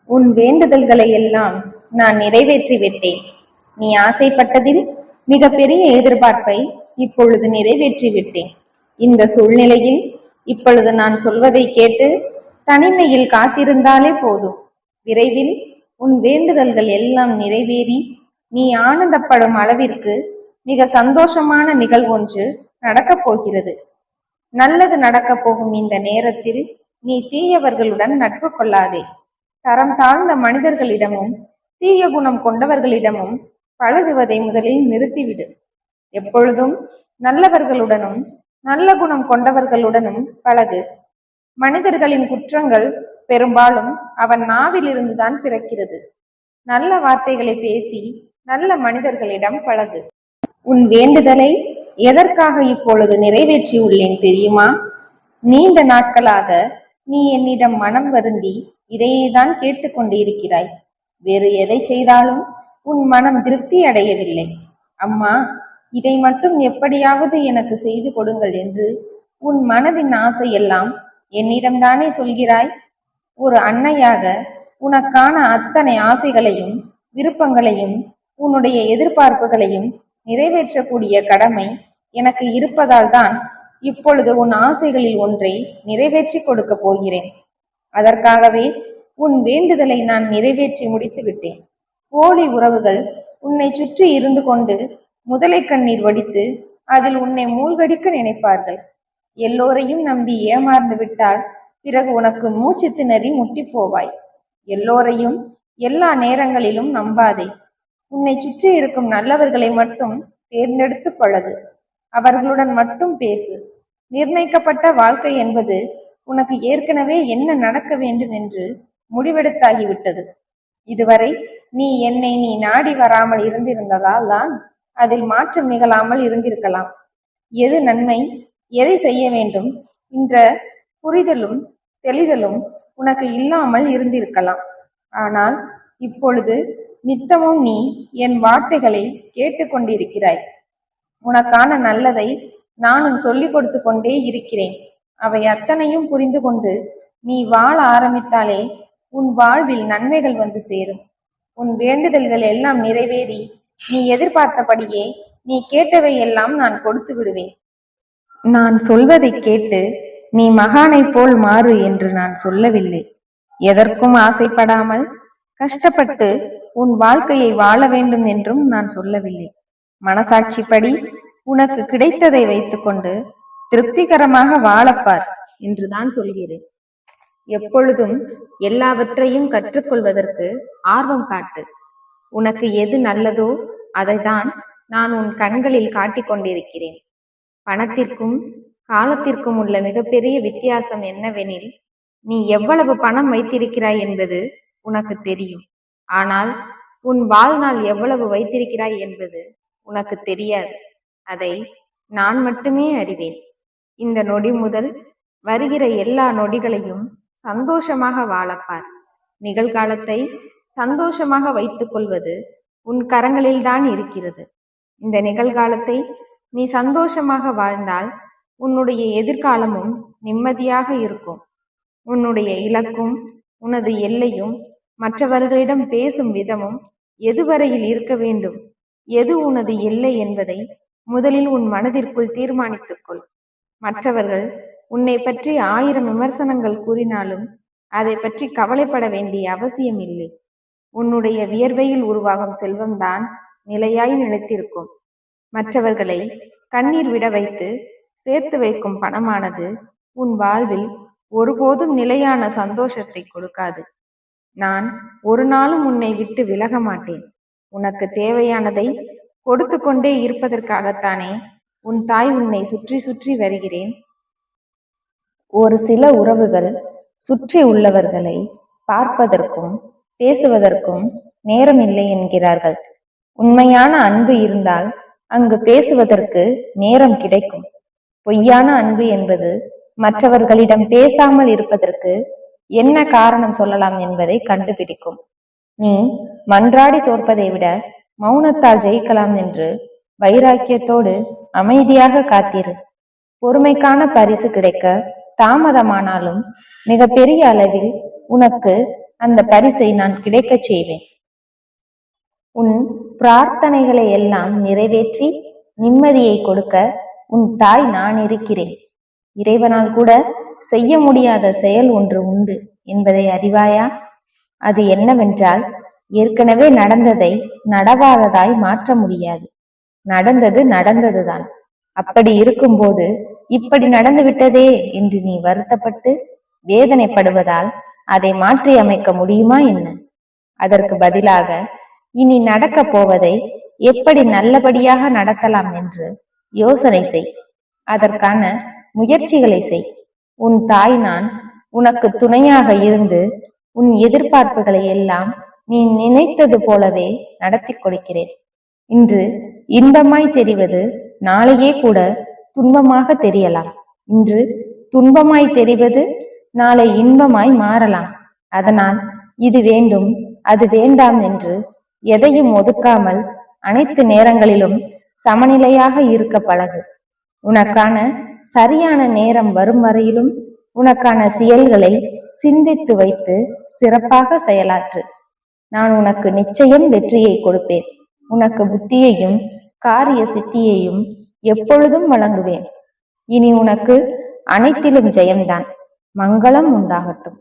உன் வேண்டுதல்களை எல்லாம் நான் நிறைவேற்றி விட்டேன். நீ ஆசைப்பட்டதில் மிக பெரிய எதிர்பார்ப்பை இப்பொழுது நிறைவேற்றி விட்டேன். இந்த சூழ்நிலையில் இப்பொழுது நான் சொல்வதை கேட்டு தனிமையில் காத்திருந்தாலே போதும். விரைவில் உன் வேண்டுதல்கள் எல்லாம் நிறைவேறி நீ ஆனந்தப்படும் அளவிற்கு மிக சந்தோஷமான நிகழ்வொன்று நடக்கப் போகிறது. நல்லது நடக்கப் போகும் இந்த நேரத்தில் நீ தீயவர்களுடன் நட்பு கொள்ளாதே. தரம் தாழ்ந்த மனிதர்களிடமும் தீய குணம் கொண்டவர்களிடமும் பழகுவதை முதலில் நிறுத்திவிடு. எப்பொழுதும் நல்லவர்களுடனும் நல்ல குணம் கொண்டவர்களுடனும் பழகு. மனிதர்களின் குற்றங்கள் பெரும்பாலும் அவன் நாவில் இருந்துதான் பிறக்கிறது. நல்ல வார்த்தைகளை பேசி நல்ல மனிதர்களிடம் பழகு. உன் வேண்டுதலை எதற்காக இப்பொழுது நிறைவேற்றியுள்ளேன் தெரியுமா? நீண்ட நாட்களாக நீ என்னிடம் மனம் வருந்தி இதையேதான் கேட்டுக்கொண்டிருக்கிறாய். வேறு எதை செய்தாலும் உன் மனம் திருப்தி அடையவில்லை. அம்மா, இதை மட்டும் எப்படியாவது எனக்கு செய்து கொடுங்கள் என்று உன் மனதின் ஆசையெல்லாம் என்னிடம்தானே சொல்கிறாய். ஒரு அன்னையாக உனக்கான அத்தனை ஆசைகளையும் விருப்பங்களையும் உன்னுடைய எதிர்பார்ப்புகளையும் நிறைவேற்றக்கூடிய கடமை எனக்கு இருப்பதால் தான் இப்பொழுது உன் ஆசைகளில் ஒன்றை நிறைவேற்றி கொடுக்க போகிறேன். அதற்காகவே உன் வேண்டுதலை நான் நிறைவேற்றி முடித்து விட்டேன். போலி உறவுகள் உன்னை சுற்றி இருந்து கொண்டு முதலை கண்ணீர் வடித்து அதில் உன்னை மூழ்கடிக்க நினைப்பார்கள். எல்லோரையும் நம்பி ஏமாந்து விட்டால் பிறகு உனக்கு மூச்சு திணறி முட்டி போவாய். எல்லோரையும் எல்லா நேரங்களிலும் நம்பாதே. உன்னை சுற்றி இருக்கும் நல்லவர்களை மட்டும் தேர்ந்தெடுத்து பழகு. அவர்களுடன் மட்டும் பேசு. நிர்ணயிக்கப்பட்ட வாழ்க்கை என்பது உனக்கு ஏற்கனவே என்ன நடக்க வேண்டும் என்று முடிவெடுத்தாகிவிட்டது. இதுவரை நீ நாடி வராமல் இருந்திருந்ததால் தான் அதில் மாற்றம் நிகழாமல் இருந்திருக்கலாம். எது நன்மை, எதை செய்ய வேண்டும் என்ற புரிதலும் தெளிதலும் உனக்கு இல்லாமல் இருந்திருக்கலாம். ஆனால் இப்பொழுது நித்தமும் நீ என் வார்த்தைகளை கேட்டுக்கொண்டிருக்கிறாய். உனக்கான நல்லதை நானும் சொல்லிக் கொடுத்து கொண்டே இருக்கிறேன். அவை அத்தனையும் புரிந்து கொண்டு நீ வாழ ஆரம்பித்தாலே உன் வாழ்வில் நன்மைகள் வந்து சேரும். உன் வேண்டுதல்கள் எல்லாம் நிறைவேறி நீ எதிர்பார்த்தபடியே நீ கேட்டவை எல்லாம் நான் கொடுத்து விடுவேன். நான் சொல்வதை கேட்டு நீ மகானை போல் மாறு என்று நான் சொல்லவில்லை. எதற்கும் ஆசைப்படாமல் கஷ்டப்பட்டு உன் வாழ்க்கையை வாழ வேண்டும் என்றும் நான் சொல்லவில்லை. மனசாட்சிப்படி உனக்கு கிடைத்ததை வைத்துக்கொண்டு திருப்திகரமாக வாழப்பார் என்றுதான் சொல்கிறேன். எப்பொழுதும் எல்லாவற்றையும் கற்றுக்கொள்வதற்கு ஆர்வம் காட்டு. உனக்கு எது நல்லதோ அதைதான் நான் உன் கண்களில் காட்டிக் கொண்டிருக்கிறேன். பணத்திற்கும் காலத்திற்கும் உள்ள மிகப்பெரிய வித்தியாசம் என்னவெனில், நீ எவ்வளவு பணம் வைத்திருக்கிறாய் என்பது உனக்கு தெரியும். ஆனால் உன் வாழ்நாள் எவ்வளவு வைத்திருக்கிறாய் என்பது உனக்கு தெரியாது. அதை நான் மட்டுமே அறிவேன். இந்த நொடி முதல் வருகிற எல்லா நொடிகளையும் சந்தோஷமாக வாழப்பார். நிகழ்காலத்தை சந்தோஷமாக வைத்துக் கொள்வது உன் கரங்களில்தான் இருக்கிறது. இந்த நிகழ்காலத்தை நீ சந்தோஷமாக வாழ்ந்தால் உன்னுடைய எதிர்காலமும் நிம்மதியாக இருக்கும். உன்னுடைய இலக்கும் உனது எல்லையும் மற்றவர்களிடம் பேசும் விதமும் எதுவரையில் இருக்க வேண்டும், எது உனது எல்லை என்பதை முதலில் உன் மனதிற்குள் தீர்மானித்துக்கொள். மற்றவர்கள் உன்னை பற்றி 1000 விமர்சனங்கள் கூறினாலும் அதை பற்றி கவலைப்பட வேண்டிய அவசியம் இல்லை. உன்னுடைய வியர்வையில் உருவாகும் செல்வம்தான் நிலையாய் நிலைத்திருக்கும். மற்றவர்களை கண்ணீர் விட வைத்து சேர்த்து வைக்கும் பணமானது உன் வாழ்வில் ஒருபோதும் நிலையான சந்தோஷத்தை கொடுக்காது. நான் ஒரு நாளும் உன்னை விட்டு விலக மாட்டேன். உனக்கு தேவையானதை கொடுத்து கொண்டே இருப்பதற்காகத்தானே உன் தாய் உன்னை சுற்றி சுற்றி வருகிறேன். ஒரு சில உறவுகள் சுற்றி உள்ளவர்களை பார்ப்பதற்கும் பேசுவதற்கும் நேரம் இல்லை என்கிறார்கள். உண்மையான அன்பு இருந்தால் அங்கு பேசுவதற்கு நேரம் கிடைக்கும். பொய்யான அன்பு என்பது மற்றவர்களிடம் பேசாமல் இருப்பதற்கு என்ன காரணம் சொல்லலாம் என்பதை கண்டுபிடிக்கும். நீ மன்றாடி தோற்பதை விட மௌனத்தால் ஜெயிக்கலாம் என்று வைராக்கியத்தோடு அமைதியாக காத்திரு. பொறுமைக்கான பரிசு கிடைக்க தாமதமானாலும் மிக பெரிய அளவில் உனக்கு அந்த பரிசை நான் கிடைக்கச் செய்வேன். உன் பிரார்த்தனைகளை எல்லாம் நிறைவேற்றி நிம்மதியை கொடுக்க உன் தாய் நான் இருக்கிறேன். இறைவனால் கூட செய்ய முடியாத செயல் ஒன்று உண்டு என்பதை அறிவாயா? அது என்னவென்றால், ஏற்கனவே நடந்ததை நடவாததாய் மாற்ற முடியாது. நடந்தது நடந்ததுதான். அப்படி இருக்கும்போது இப்படி நடந்து விட்டதே என்று நீ வருத்தப்பட்டு வேதனைப்படுவதால் அதை மாற்றி அமைக்க முடியுமா என்ன? அதற்கு பதிலாக இனி நடக்கப் போவதை எப்படி நல்லபடியாக நடத்தலாம் என்று யோசனை செய். அதற்கான முயற்சிகளை செய். உன் தாய் நான் உனக்கு துணையாக இருந்து உன் எதிர்பார்ப்புகளை எல்லாம் நீ நினைத்தது போலவே நடத்தி கொடுக்கிறேன். இன்று இன்பமாய் தெரிவது நாளையே கூட துன்பமாக தெரியலாம். இன்று துன்பமாய் தெரிவது நாளை இன்பமாய் மாறலாம். அதனால் இது வேண்டும் அது வேண்டாம் என்று எதையும் ஒதுக்காமல் அனைத்து நேரங்களிலும் சமநிலையாக இருக்க பழகு. உனக்கான சரியான நேரம் வரும் வரையிலும் உனக்கான செயல்களை சிந்தித்து வைத்து சிறப்பாக செயலாற்று. நான் உனக்கு நிச்சயம் வெற்றியை கொடுப்பேன். உனக்கு புத்தியையும் காரிய சித்தியையும் எப்பொழுதும் வழங்குவேன். இனி உனக்கு அனைத்திலும் ஜெயம்தான். மங்களம் உண்டாகட்டும்.